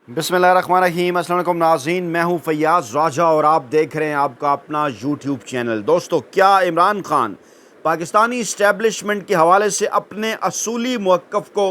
बिस्मिल्लाहिर्रहमानिर्रहीम। अस्सलाम वालेकुम नाज़रीन, मैं हूं फैयाज़ राजा और आप देख रहे हैं आपका अपना यूट्यूब चैनल। दोस्तों, क्या इमरान खान पाकिस्तानी इस्टेब्लिशमेंट के हवाले से अपने असूली मौक़िफ़ को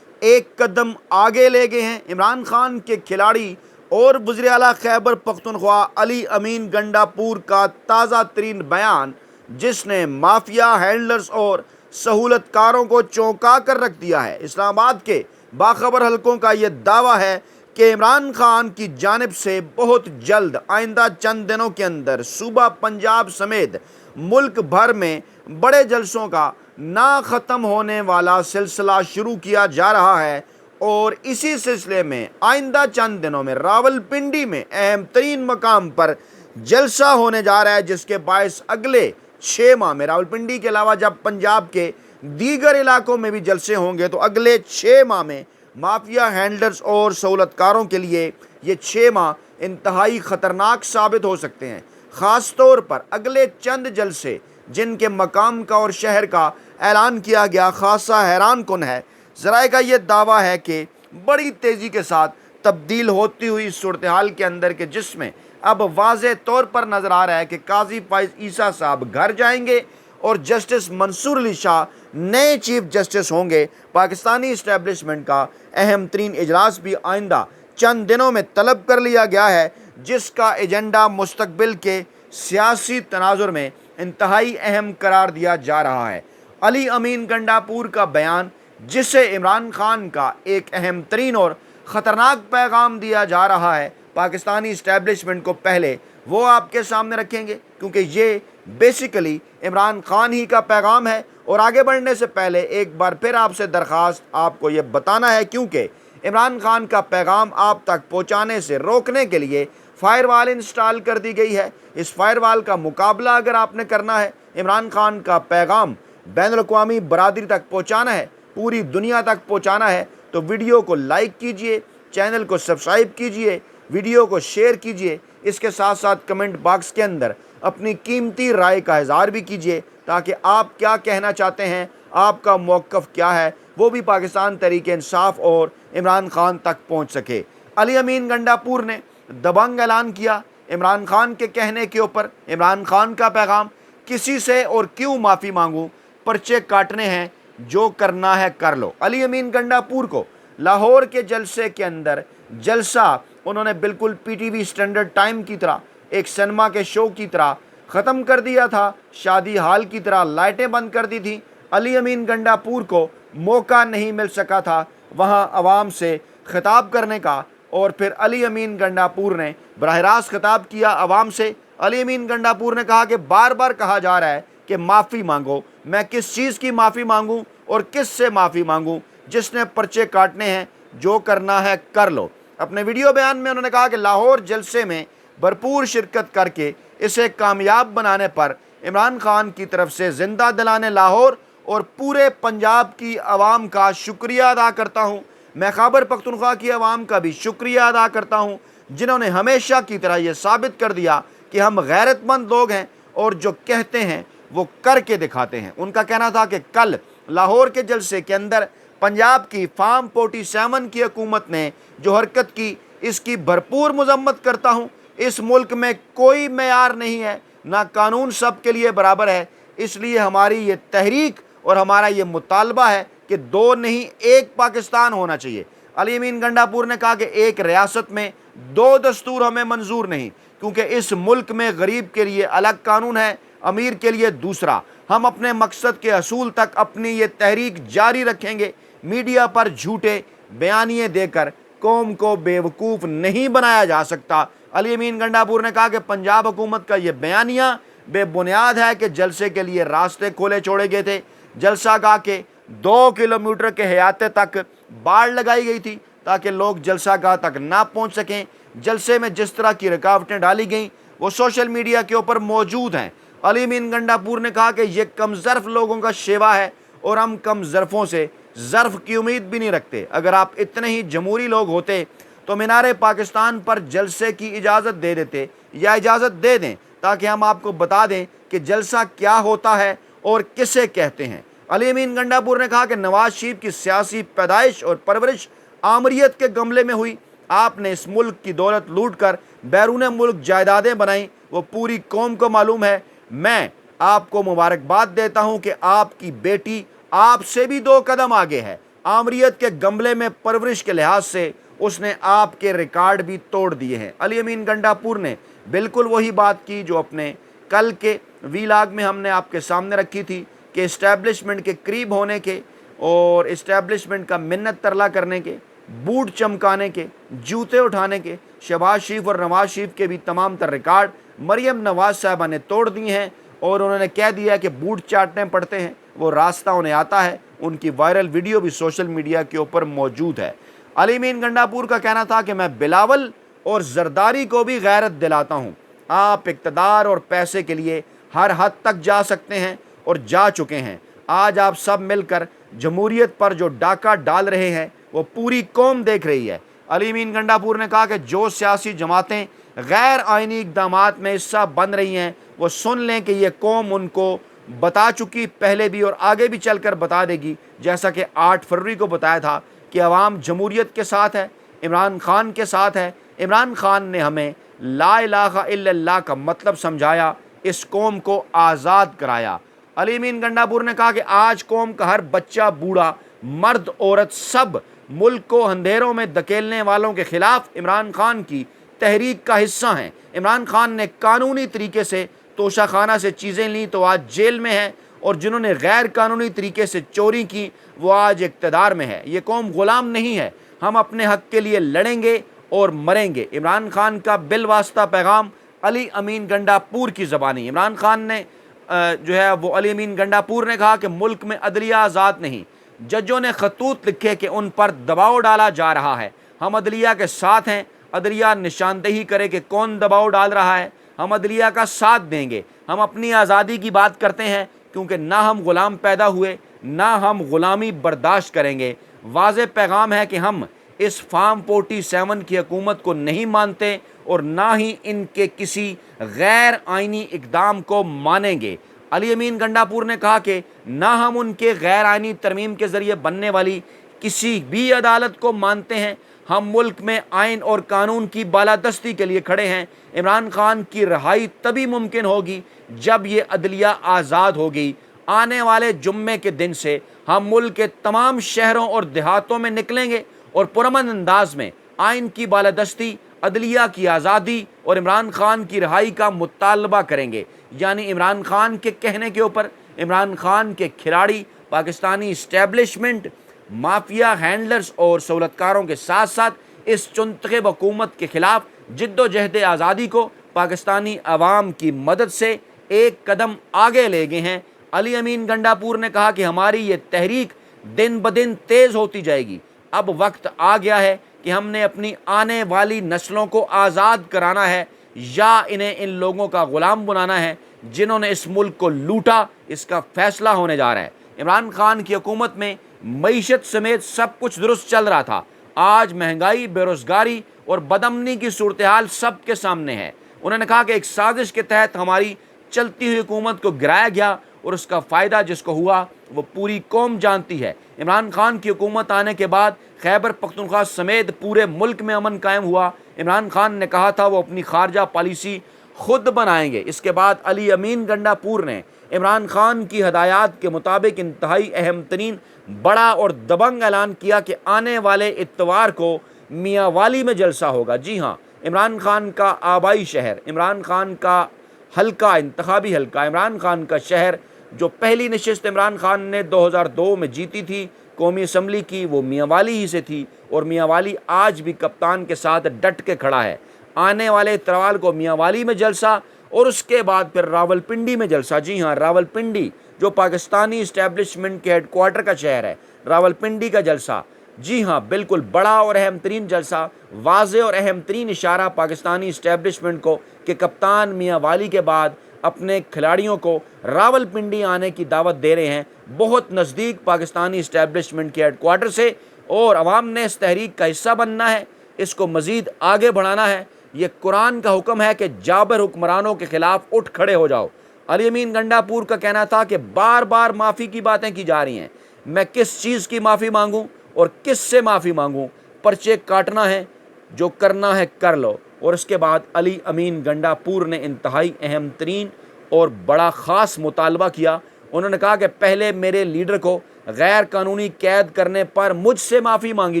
एक कदम आगे ले गए हैं? इमरान खान के खिलाड़ी और वज़ीर आला खैबर पख्तूनख्वा अली अमीन गंडापुर का ताज़ा तरीन बयान, जिसने माफिया हैंडलर्स और सहूलतकारों को चौंका कर रख दिया है। इस्लामाबाद के बाखबर हलकों का ये दावा है कि इमरान खान की जानिब से बहुत जल्द आइंदा चंद दिनों के अंदर सूबा पंजाब समेत मुल्क भर में बड़े जलसों का ना ख़त्म होने वाला सिलसिला शुरू किया जा रहा है और इसी सिलसिले में आइंदा चंद दिनों में रावलपिंडी में अहम तरीन मकाम पर जलसा होने जा रहा है, जिसके बायस अगले 6 माह में रावलपिंडी के अलावा जब पंजाब के दीगर इलाकों में भी जलसे होंगे तो अगले 6 माह में माफिया हैंडलर्स और सहूलतकारों के लिए ये 6 माह इंतहाई ख़तरनाक साबित हो सकते हैं। ख़ास तौर पर अगले चंद जलसे जिनके मकाम का और शहर का ऐलान किया गया खासा हैरान कुन है। ज़राए का ये दावा है कि बड़ी तेज़ी के साथ तब्दील होती हुई सूरत हाल के अंदर के जिसमें अब वाज़े तौर पर नज़र आ रहा है कि काजी फाइज़ ईसा साहब घर जाएंगे और जस्टिस मंसूर अली शाह नए चीफ जस्टिस होंगे। पाकिस्तानी इस्टेब्लिशमेंट का अहम तरीन इजलास भी आइंदा चंद दिनों में तलब कर लिया गया है, जिसका एजेंडा मुस्तकबिल के सियासी तनाजुर में इंतहाई अहम करार दिया जा रहा है। अली अमीन गंडापुर का बयान, जिसे इमरान खान का एक अहम तरीन और ख़तरनाक पैगाम दिया जा रहा है, पाकिस्तानी इस्टेब्लिशमेंट को पहले वो आपके सामने रखेंगे क्योंकि ये बेसिकली इमरान खान ही का पैगाम है। और आगे बढ़ने से पहले एक बार फिर आपसे दरख्वास्त आपको ये बताना है, क्योंकि इमरान खान का पैगाम आप तक पहुंचाने से रोकने के लिए फायरवाल इंस्टॉल कर दी गई है। इस फायरवाल का मुकाबला अगर आपने करना है, इमरान खान का पैगाम बैनुल-अक़वामी बरादरी तक पहुंचाना है, पूरी दुनिया तक पहुंचाना है, तो वीडियो को लाइक कीजिए, चैनल को सब्सक्राइब कीजिए, वीडियो को शेयर कीजिए। इसके साथ साथ कमेंट बॉक्स के अंदर अपनी कीमती राय का इज़हार भी कीजिए ताकि आप क्या कहना चाहते हैं, आपका मौक़िफ़ क्या है, वो भी पाकिस्तान तहरीक इंसाफ और इमरान खान तक पहुंच सके। अली अमीन गंडापुर ने दबंग ऐलान किया इमरान खान के कहने के ऊपर। इमरान खान का पैगाम, किसी से और क्यों माफ़ी मांगूं, पर्चे काटने हैं, जो करना है कर लो। अली अमीन गंडापुर को लाहौर के जलसे के अंदर जलसा उन्होंने बिल्कुल पीटीवी स्टैंडर्ड टाइम की तरह, एक सिनेमा के शो की तरह ख़त्म कर दिया था। शादी हाल की तरह लाइटें बंद कर दी थी। अली अमीन गंडापुर को मौका नहीं मिल सका था वहां आवाम से खिताब करने का, और फिर अली अमीन गंडापुर ने बराह रास्त खिताब किया आवाम से। अली अमीन गंडापुर ने कहा कि बार बार कहा जा रहा है कि माफ़ी मांगो, मैं किस चीज़ की माफ़ी मांगूं और किस से माफ़ी मांगूं, जिसने पर्चे काटने हैं, जो करना है कर लो। अपने वीडियो बयान में उन्होंने कहा कि लाहौर जलसे में भरपूर शिरकत करके इसे कामयाब बनाने पर इमरान खान की तरफ से ज़िंदा दिलाने लाहौर और पूरे पंजाब की आवाम का शुक्रिया अदा करता हूँ। मैं खैबर पख्तूनख्वा की आवाम का भी शुक्रिया अदा करता हूँ, जिन्होंने हमेशा की तरह ये साबित कर दिया कि हम गैरतमंद लोग हैं और जो कहते हैं वो करके दिखाते हैं। उनका कहना था कि कल लाहौर के जलसे के अंदर पंजाब की फार्म 47 की हुकूमत ने जो हरकत की, इसकी भरपूर मजम्मत करता हूँ। इस मुल्क में कोई मेयार नहीं है, ना कानून सब के लिए बराबर है, इसलिए हमारी ये तहरीक और हमारा ये मुतालबा है कि 2 नहीं 1 पाकिस्तान होना चाहिए। अली अमीन गंडापुर ने कहा कि एक रियासत में 2 दस्तूर हमें मंजूर नहीं, क्योंकि इस मुल्क में गरीब के लिए अलग कानून है, अमीर के लिए दूसरा। हम अपने मकसद के असूल तक अपनी ये तहरीक जारी रखेंगे। मीडिया पर झूठे बयानिए देकर कौम को बेवकूफ़ नहीं बनाया जा सकता। अली अमीन गंडापुर ने कहा कि पंजाब हुकूमत का ये बयानिया बेबुनियाद है कि जलसे के लिए रास्ते खोले छोड़े गए थे। जलसा गाह के 2 किलोमीटर के हयाते तक बाड़ लगाई गई थी ताकि लोग जलसा गाह तक ना पहुंच सकें। जलसे में जिस तरह की रुकावटें डाली गईं वो सोशल मीडिया के ऊपर मौजूद हैं। अली अमीन गंडापुर ने कहा कि ये कम ज़र्फ़ लोगों का शेवा है और हम कम ज़र्फ़ों से ज़र्फ़ की उम्मीद भी नहीं रखते। अगर आप इतने ही जमहूरी लोग होते तो मीनारे पाकिस्तान पर जलसे की इजाज़त दे देते, या इजाज़त दे दें ताकि हम आपको बता दें कि जलसा क्या होता है और किसे कहते हैं। अली अमीन गंडापुर ने कहा कि नवाज शरीफ की सियासी पैदाइश और परवरिश आमरीत के गमले में हुई। आपने इस मुल्क की दौलत लूट कर बैरून मुल्क जायदादें बनाई, वो पूरी कौम को मालूम है। मैं आपको मुबारकबाद देता हूँ कि आपकी बेटी आपसे भी 2 कदम आगे है। आमरीत के गमले में परवरिश के लिहाज से उसने आपके रिकॉर्ड भी तोड़ दिए हैं। अली अमीन गंडापुर ने बिल्कुल वही बात की जो अपने कल के वीलाग में हमने आपके सामने रखी थी कि इस्टेब्लिशमेंट के करीब होने के और इस्टेब्लिशमेंट का मिन्नत तरला करने के, बूट चमकाने के, जूते उठाने के शहबाज शरीफ और नवाज शरीफ के भी तमाम तर रिकॉर्ड मरियम नवाज साहबा ने तोड़ दिए हैं और उन्होंने कह दिया कि बूट चाटने पड़ते हैं, वो रास्ता उन्हें आता है। उनकी वायरल वीडियो भी सोशल मीडिया के ऊपर मौजूद है। अली अमीन गंडापुर का कहना था कि मैं बिलावल और जरदारी को भी गैरत दिलाता हूँ। आप इक़्तिदार और पैसे के लिए हर हद तक जा सकते हैं और जा चुके हैं। आज आप सब मिलकर जमहूरियत पर जो डाका डाल रहे हैं वो पूरी कौम देख रही है। अली अमीन गंडापुर ने कहा कि जो सियासी जमातें गैर आइनी इक़दामात में हिस्सा बन रही हैं वो सुन लें कि ये कौम उनको बता चुकी पहले भी और आगे भी चलकर बता देगी। जैसा कि 8 फरवरी को बताया था कि अवाम जमहूरियत के साथ है, इमरान खान के साथ है। इमरान खान ने हमें ला इलाहा इल्लल्लाह का मतलब समझाया, इस कौम को आज़ाद कराया। अली अमीन गंडापुर ने कहा कि आज कौम का हर बच्चा, बूढ़ा, मर्द, औरत सब मुल्क को अंधेरों में धकेलने वालों के खिलाफ इमरान खान की तहरीक का हिस्सा हैं। इमरान खान ने कानूनी तरीके से तोशाखाना से चीज़ें ली तो आज जेल में है, और जिन्होंने गैर कानूनी तरीके से चोरी की वो आज इक़्तिदार में है। ये कौम ग़ुलाम नहीं है, हम अपने हक़ के लिए लड़ेंगे और मरेंगे। इमरान खान का बिलवास्ता पैगाम अली अमीन गंडापुर की ज़बानी। इमरान खान ने जो है वो अली अमीन गंडापुर ने कहा कि मुल्क में अदलिया आज़ाद नहीं, जजों ने खतूत लिखे कि उन पर दबाव डाला जा रहा है। हम अदलिया के साथ हैं, अदलिया निशानदेही करे कि कौन दबाव डाल रहा है, हम अदलिया का साथ देंगे। हम अपनी आज़ादी की बात करते हैं क्योंकि ना हम ग़ुलाम पैदा हुए ना हम ग़ुलामी बर्दाश्त करेंगे। वाज़ेह पैगाम है कि हम इस फार्म 47 की हुकूमत को नहीं मानते और ना ही इनके किसी गैर आइनी इक़दाम को मानेंगे। अली अमीन गंडापुर ने कहा कि ना हम उनके गैर आइनी तरमीम के ज़रिए बनने वाली किसी भी अदालत को मानते हैं। हम मुल्क में आइन और कानून की बालादस्ती के लिए खड़े हैं। इमरान खान की रिहाई तभी मुमकिन होगी जब ये अदलिया आज़ाद होगी। आने वाले जुम्मे के दिन से हम मुल्क के तमाम शहरों और देहातों में निकलेंगे और पुरअमन अंदाज में आइन की बालादस्ती, अदलिया की आज़ादी और इमरान खान की रिहाई का मुतालबा करेंगे। यानी इमरान खान के कहने के ऊपर इमरान खान के खिलाड़ी पाकिस्तानी इस्टेब्लिशमेंट, माफिया, हैंडलर्स और सहूलतकारों के साथ साथ इस चुनतखब हुकूमत के खिलाफ जिद्दोजहद आज़ादी को पाकिस्तानी अवाम की मदद से एक कदम आगे ले गए हैं। अली अमीन गंडापुर ने कहा कि हमारी ये तहरीक दिन ब दिन तेज़ होती जाएगी। अब वक्त आ गया है कि हमने अपनी आने वाली नस्लों को आज़ाद कराना है या इन्हें इन लोगों का ग़ुलाम बनाना है जिन्होंने इस मुल्क को लूटा। इसका फैसला होने जा रहा है। इमरान खान की हुकूमत में मईशत समेत सब कुछ दुरुस्त चल रहा था। आज महंगाई, बेरोज़गारी और बदअमनी की सूरत हाल सब के सामने है। उन्होंने कहा कि एक साजिश के तहत हमारी चलती हुई हुकूमत को गिराया गया और उसका फ़ायदा जिसको हुआ वो पूरी कौम जानती है। इमरान खान की हुकूमत आने के बाद खैबर पख्तूनख्वा समेत पूरे मुल्क में अमन कायम हुआ। इमरान खान ने कहा था वो अपनी खारजा पॉलिसी खुद बनाएंगे। इसके बाद अली अमीन गंडापुर ने इमरान खान की हदायत के मुताबिक इंतहाई अहम तरीन बड़ा और दबंग ऐलान किया कि आने वाले इतवार को मियाँ वाली में जलसा होगा। जी हाँ, इमरान खान का आबाई शहर, इमरान खान का हल्का, इंतखाबी हल्का, इमरान खान का शहर, जो पहली नशिस्त इमरान खान ने 2002 में जीती थी कौमी असम्बली की, वो मियाँ वाली ही से थी और मियाँ वाली आज भी कप्तान के साथ डट के खड़ा है। आने वाले इतवार को मियाँ वाली में जलसा और उसके बाद फिर रावलपिंडी में जलसा। जी हाँ, रावलपिंडी जो पाकिस्तानी इस्टेब्लिशमेंट के हेडक्वार्टर का शहर है, रावलपिंडी का जलसा। जी हाँ, बिल्कुल बड़ा और अहम तरीन जलसा, वाज़ेह और अहम तरीन इशारा पाकिस्तानी इस्टेब्लिशमेंट को कि कप्तान मियाँ वाली के बाद अपने खिलाड़ियों को रावलपिंडी आने की दावत दे रहे हैं, बहुत नज़दीक पाकिस्तानी इस्टेब्लिशमेंट के हेडक्वार्टर से। और अवाम ने इस तहरीक का हिस्सा बनना है, इसको मज़ीद आगे बढ़ाना है। ये कुरान का हुक्म है कि जाबर हुक्मरानों के खिलाफ उठ खड़े हो जाओ। अली अमीन गंडापुर का कहना था कि बार बार माफ़ी की बातें की जा रही हैं, मैं किस चीज़ की माफ़ी मांगूं और किस से माफ़ी मांगूं? पर्चे काटना है, جو کرنا ہے کر لو۔ اور اس کے بعد علی امین گنڈا پور نے انتہائی اہم ترین اور بڑا خاص مطالبہ کیا۔ انہوں نے کہا کہ پہلے میرے لیڈر کو غیر قانونی قید کرنے پر مجھ سے معافی مانگی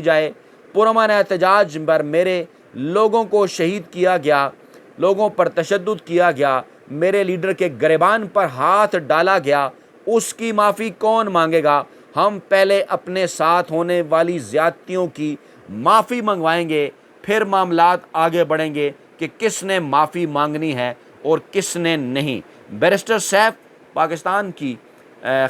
جائے۔ پرامن احتجاج پر میرے لوگوں کو شہید کیا گیا، لوگوں پر تشدد کیا گیا، میرے لیڈر کے گریبان پر ہاتھ ڈالا گیا، اس کی معافی کون مانگے گا؟ ہم پہلے اپنے ساتھ ہونے والی زیادتیوں کی معافی منگوائیں گے، پھر معاملات آگے بڑھیں گے کہ کس نے معافی مانگنی ہے اور کس نے نہیں۔ بیرسٹر سیف پاکستان کی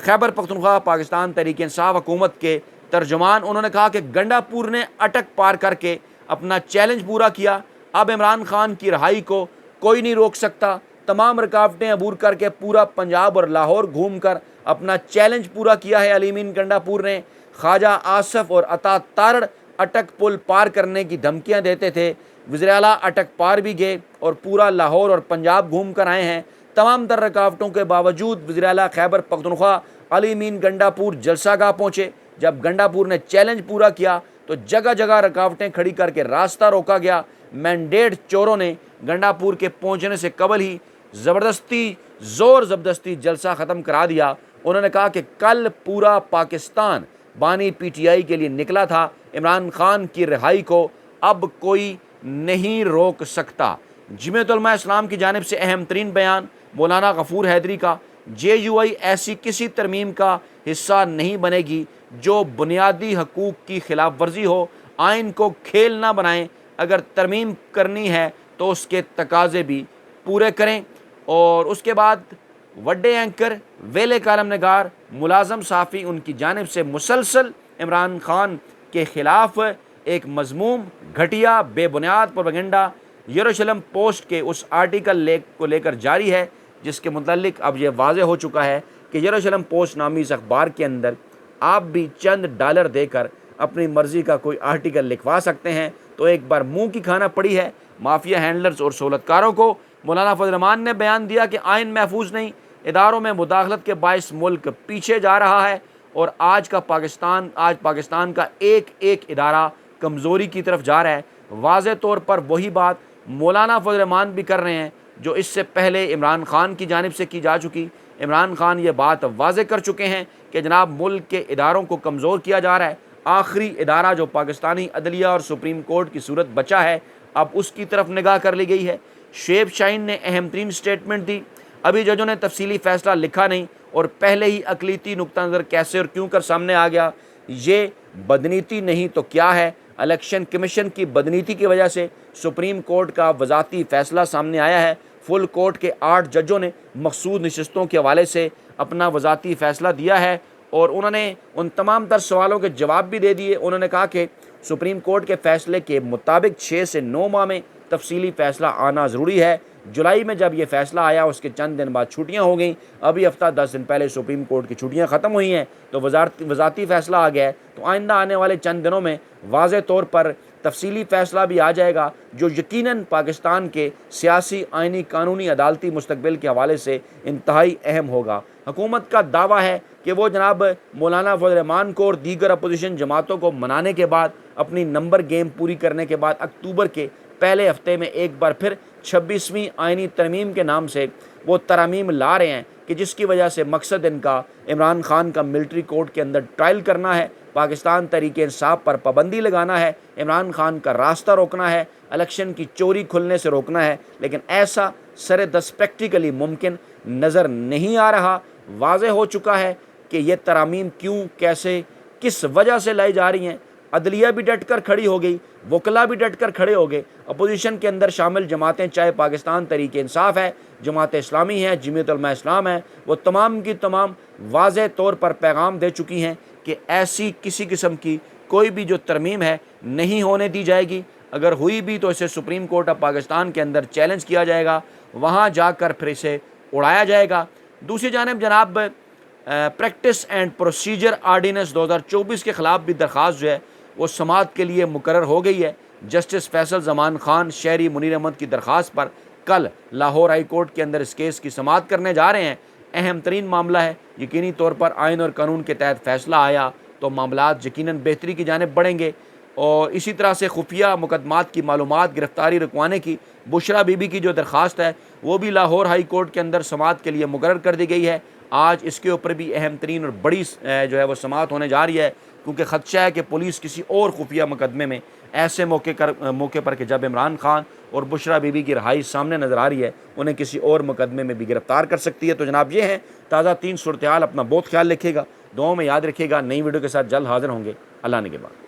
خیبر پختونخوا پاکستان تحریک انصاف حکومت کے ترجمان، انہوں نے کہا کہ گنڈا پور نے اٹک پار کر کے اپنا چیلنج پورا کیا۔ اب عمران خان کی رہائی کو کوئی نہیں روک سکتا۔ تمام رکاوٹیں عبور کر کے پورا پنجاب اور لاہور گھوم کر اپنا چیلنج پورا کیا ہے علی امین گنڈا پور نے۔ خواجہ آصف اور عطا تارڑ اٹک پل پار کرنے کی دھمکیاں دیتے تھے، وزیر اعلیٰ اٹک پار بھی گئے اور پورا لاہور اور پنجاب گھوم کر آئے ہیں۔ تمام تر رکاوٹوں کے باوجود وزیر اعلیٰ خیبر پختونخوا علی امین گنڈا پور جلسہ گاہ پہنچے۔ جب گنڈا پور نے چیلنج پورا کیا تو جگہ جگہ رکاوٹیں کھڑی کر کے راستہ روکا گیا۔ مینڈیٹ چوروں نے گنڈا پور کے پہنچنے سے قبل ہی زور زبردستی جلسہ ختم کرا دیا۔ انہوں نے کہا کہ کل پورا پاکستان بانی پی ٹی آئی کے لیے نکلا تھا، عمران خان کی رہائی کو اب کوئی نہیں روک سکتا۔ جمعیت علماء اسلام کی جانب سے اہم ترین بیان مولانا غفور حیدری کا، جے یو آئی ایسی کسی ترمیم کا حصہ نہیں بنے گی جو بنیادی حقوق کی خلاف ورزی ہو۔ آئین کو کھیل نہ بنائیں، اگر ترمیم کرنی ہے تو اس کے تقاضے بھی پورے کریں۔ اور اس کے بعد وڈے اینکر، ویلے کالم نگار، ملازم صحافی، ان کی جانب سے مسلسل عمران خان کے خلاف ایک مذموم، گھٹیا، بے بنیاد پروپیگنڈا یروشلم پوسٹ کے اس آرٹیکل کو لے کر جاری ہے، جس کے متعلق اب یہ واضح ہو چکا ہے کہ یروشلم پوسٹ نامی اس اخبار کے اندر آپ بھی چند ڈالر دے کر اپنی مرضی کا کوئی آرٹیکل لکھوا سکتے ہیں۔ تو ایک بار منہ کی کھانا پڑی ہے مافیا ہینڈلرز اور سہولتکاروں کو۔ مولانا فضل الرحمان نے بیان دیا کہ آئین محفوظ نہیں، اداروں میں مداخلت کے باعث ملک پیچھے جا رہا ہے اور آج پاکستان کا ایک ایک ادارہ کمزوری کی طرف جا رہا ہے۔ واضح طور پر وہی بات مولانا فضل الرحمان بھی کر رہے ہیں جو اس سے پہلے عمران خان کی جانب سے کی جا چکی۔ عمران خان یہ بات واضح کر چکے ہیں کہ جناب ملک کے اداروں کو کمزور کیا جا رہا ہے۔ آخری ادارہ جو پاکستانی عدلیہ اور سپریم کورٹ کی صورت بچا ہے، اب اس کی طرف نگاہ کر لی گئی ہے۔ شعیب شاہین نے اہم ترین سٹیٹمنٹ دی، ابھی ججوں نے تفصیلی فیصلہ لکھا نہیں اور پہلے ہی اقلیتی نقطہ نظر کیسے اور کیوں کر سامنے آ گیا۔ یہ بدنیتی نہیں تو کیا ہے؟ الیکشن کمیشن کی بدنیتی کی وجہ سے سپریم کورٹ کا وضاحتی فیصلہ سامنے آیا ہے۔ فل کورٹ کے 8 ججوں نے مخصوص نشستوں کے حوالے سے اپنا وضاحتی فیصلہ دیا ہے اور انہوں نے ان تمام تر سوالوں کے جواب بھی دے دیے۔ انہوں نے کہا کہ سپریم کورٹ کے فیصلے کے مطابق 6 سے 9 ماہ میں تفصیلی فیصلہ آنا ضروری ہے۔ جولائی میں جب یہ فیصلہ آیا اس کے چند دن بعد چھٹیاں ہو گئیں، ابھی ہفتہ 10 دن پہلے سپریم کورٹ کی چھٹیاں ختم ہوئی ہیں تو وزارتی فیصلہ آ گیا ہے۔ تو آئندہ آنے والے چند دنوں میں واضح طور پر تفصیلی فیصلہ بھی آ جائے گا جو یقیناً پاکستان کے سیاسی، آئینی، قانونی، عدالتی مستقبل کے حوالے سے انتہائی اہم ہوگا۔ حکومت کا دعویٰ ہے کہ وہ جناب مولانا فضل الرحمان کو اور دیگر اپوزیشن جماعتوں کو منانے کے بعد، اپنی نمبر گیم پوری کرنے کے بعد اکتوبر کے پہلے ہفتے میں ایک بار پھر 26ویں آئینی ترمیم کے نام سے وہ ترامیم لا رہے ہیں کہ جس کی وجہ سے مقصد ان کا عمران خان کا ملٹری کورٹ کے اندر ٹرائل کرنا ہے، پاکستان تحریک انصاف پر پابندی لگانا ہے، عمران خان کا راستہ روکنا ہے، الیکشن کی چوری کھلنے سے روکنا ہے۔ لیکن ایسا سر دست پریکٹیکلی ممکن نظر نہیں آ رہا۔ واضح ہو چکا ہے کہ یہ ترامیم کیوں، کیسے، کس وجہ سے لائی جا رہی ہیں۔ عدلیہ بھی ڈٹ کر کھڑی ہو گئی، وکلا بھی ڈٹ کر کھڑے ہو گئے۔ اپوزیشن کے اندر شامل جماعتیں، چاہے پاکستان تحریک انصاف ہے، جماعت اسلامی ہے، جمعیت علماء اسلام ہے، وہ تمام کی تمام واضح طور پر پیغام دے چکی ہیں کہ ایسی کسی قسم کی کوئی بھی جو ترمیم ہے نہیں ہونے دی جائے گی۔ اگر ہوئی بھی تو اسے سپریم کورٹ آف پاکستان کے اندر چیلنج کیا جائے گا، وہاں جا کر پھر اسے اڑایا جائے گا۔ دوسری جانب جناب پریکٹس اینڈ پروسیجر آرڈیننس 2024 کے خلاف بھی درخواست جو ہے وہ سماعت کے لیے مقرر ہو گئی ہے۔ جسٹس فیصل زمان خان شہری منیر احمد کی درخواست پر کل لاہور ہائی کورٹ کے اندر اس کیس کی سماعت کرنے جا رہے ہیں۔ اہم ترین معاملہ ہے، یقینی طور پر آئین اور قانون کے تحت فیصلہ آیا تو معاملات یقیناً بہتری کی جانب بڑھیں گے۔ اور اسی طرح سے خفیہ مقدمات کی معلومات گرفتاری رکوانے کی بشرا بی بی کی جو درخواست ہے وہ بھی لاہور ہائی کورٹ کے اندر سماعت کے لیے مقرر کر دی گئی ہے۔ آج اس کے اوپر بھی اہم ترین اور بڑی جو ہے وہ سماعت ہونے جا رہی ہے، کیونکہ خدشہ ہے کہ پولیس کسی اور خفیہ مقدمے میں ایسے موقع پر کہ جب عمران خان اور بشرا بی بی کی رہائی سامنے نظر آ رہی ہے، انہیں کسی اور مقدمے میں بھی گرفتار کر سکتی ہے۔ تو جناب یہ ہیں تازہ 3 صورتحال، اپنا بہت خیال رکھیے گا، دعاؤں میں یاد رکھیے گا۔ نئی ویڈیو کے ساتھ جلد حاضر ہوں گے، اللہ نے کے بعد۔